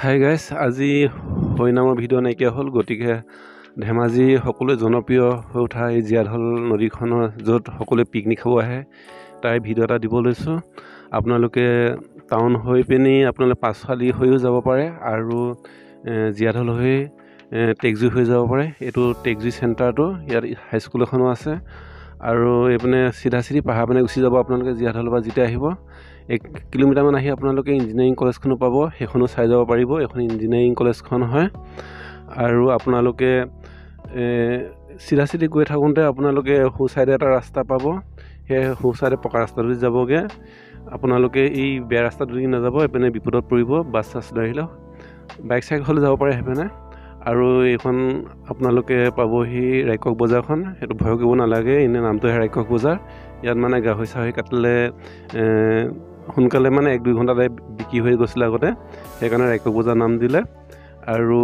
Hi guys, আজি হৰিনামৰ video' নাইকিয়া হ'ল, গতিকে ধেমাজি সকলোৱে জনপ্ৰিয় হৈ উঠা এই জীয়াঢল নদীখনৰ য'ত সকলোৱে পিকনিক খাব আহে তাৰ ভিডিঅ' এটা দিব লৈছোঁ। আপোনালোকে টাউন হৈ পিনি আপোনালোকে পাঁচফালি হৈও যাব পাৰে আৰু জীয়াঢল হৈ টেকজুই হৈ যাব পাৰে। এইটো টেকজুই চেণ্টাৰটো, ইয়াত হাইস্কুল এখনো আছে আৰু এইপিনে চিধা পাহাৰ পিনে গুচি যাব আপোনালোকে জীয়াঢলৰ পৰা যেতিয়া আহিব 1 কিলোমিটাৰমান আহি আপোনালোকে ইঞ্জিনিয়াৰিং কলেজখনো পাব, সেইখনো চাই যাব পাৰিব। এখন ইঞ্জিনিয়াৰিং কলেজখন হয় আৰু আপোনালোকে চিধা গৈ থাকোঁতে আপোনালোকে সোঁ চাইডে এটা ৰাস্তা পাব, সেই সোঁ চাইডে পকা ৰাস্তাটো যাবগৈ। আপোনালোকে এই বেয়া ৰাস্তাটো দি নাযাব, এইপিনে বিপদত পৰিব। বাছ চাছ ধৰিলেও বাইক চাইক হ'লে যাব পাৰে সেইপিনে। আৰু এইখন আপোনালোকে পাবহি ৰাইকক বজাৰখন। সেইটো ভয় কৰিব নালাগে, এনেই নামটোহে ৰাইকক বজাৰ। ইয়াত মানে গাহৰি চাহৰি কাটিলে সোনকালে মানে 1-2 ঘণ্টাতে বিক্ৰী হৈ গৈছিলে আগতে, সেইকাৰণে ৰাইকক বজাৰ নাম দিলে। আৰু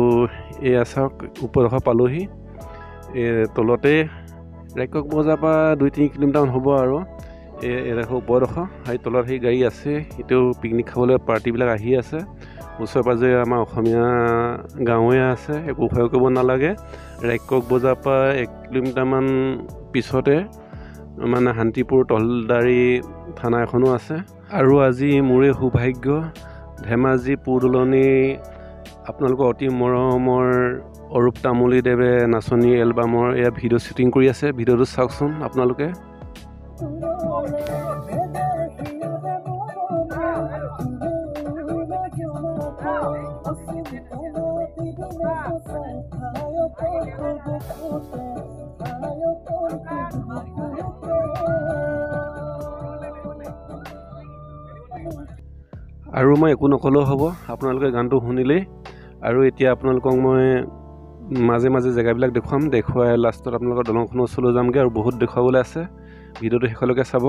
এয়া চাওক ওপৰডোখৰ পালোহি, তলতে ৰাইকক বজাৰ পৰা 2-3 কিলোমিটাৰমান হ'ব আৰু এডোখৰ ওপৰডোখৰ। সেই তলত সেই গাড়ী আছে, এতিয়াও পিকনিক খাবলৈ পাৰ্টিবিলাক আহি আছে। ওচৰে পাঁজৰে আমাৰ অসমীয়া গাঁৱে আছে, একো ভয় কৰিব নালাগে। ৰাইকক বজাৰ পৰা 1 কিলোমিটাৰমান পিছতে মানে শান্তিপুৰ তহলদাৰী থানা এখনো আছে। আৰু আজি মোৰে সৌভাগ্য, ধেমাজি পুৰদলনি আপোনালোকৰ অতি মৰমৰ অৰূপ তামুলীদেৱে নাচনী এলবামৰ এয়া ভিডিঅ' শ্বুটিং কৰি আছে। ভিডিঅ'টো চাওকচোন আপোনালোকে। আৰু মই একো নকলেও হ'ব, আপোনালোকে গানটো শুনিলেই। আৰু এতিয়া আপোনালোকক মই মাজে মাজে জেগাবিলাক দেখুৱাই লাষ্টত আপোনালোকৰ দলংখনৰ ওচৰলৈ যামগৈ আৰু বহুত দেখুৱাবলৈ আছে। ভিডিঅ'টো শেষলৈকে চাব।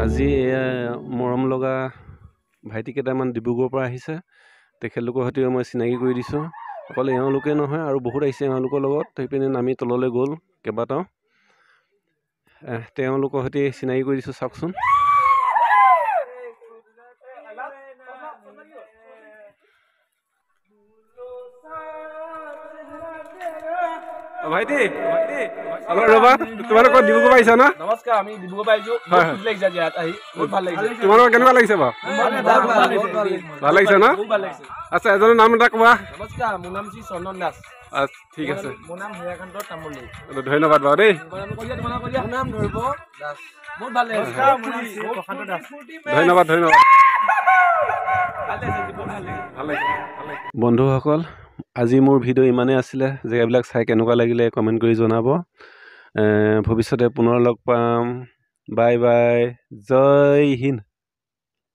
আজি এয়া মৰম লগা ভাইটি কেইটামান ডিব্ৰুগড়ৰ পৰা আহিছে, তেখেতলোকৰ সৈতে মই চিনাকি কৰি দিছোঁ। অকল এওঁলোকে নহয় আৰু বহুত আহিছে এওঁলোকৰ লগত। সেইপিনে নামি তললৈ গ'ল কেইবাটাও, তেওঁলোকৰ সৈতে চিনাকি কৰি দিছোঁ, চাওকচোন। ভাইটি অলপ ৰ'বা, তোমালোকৰ ডিব্ৰুগড় আহিছা ন? নমস্কাৰ, আমি ডিব্ৰুগড় পাইছোঁ। বহুত ভাল লাগিছে। তোমালোকৰ কেনেকুৱা লাগিছে বাৰু? ভাল লাগিছে ন? আচ্ছা, এজনৰ নাম এটা কোৱা। নমস্কাৰ, মোৰ নাম শ্ৰী চন্দন দাস। ঠিক আছে, মোৰ নাম হীৰাকান্ত তামুলী। ধন্যবাদ বাৰু দেই। নাম ধৰিব দাস। বহুত ভাল লাগিছে। প্ৰশান্ত দাস। ধন্যবাদ। বন্ধুসকল, আজি মোৰ ভিডিঅ' ইমানেই আছিলে। জেগাবিলাক চাই কেনেকুৱা লাগিলে কমেণ্ট কৰি জনাব। ভৱিষ্যতে পুনৰ লগ পাম। বাই বাই, জয় হিন্দ।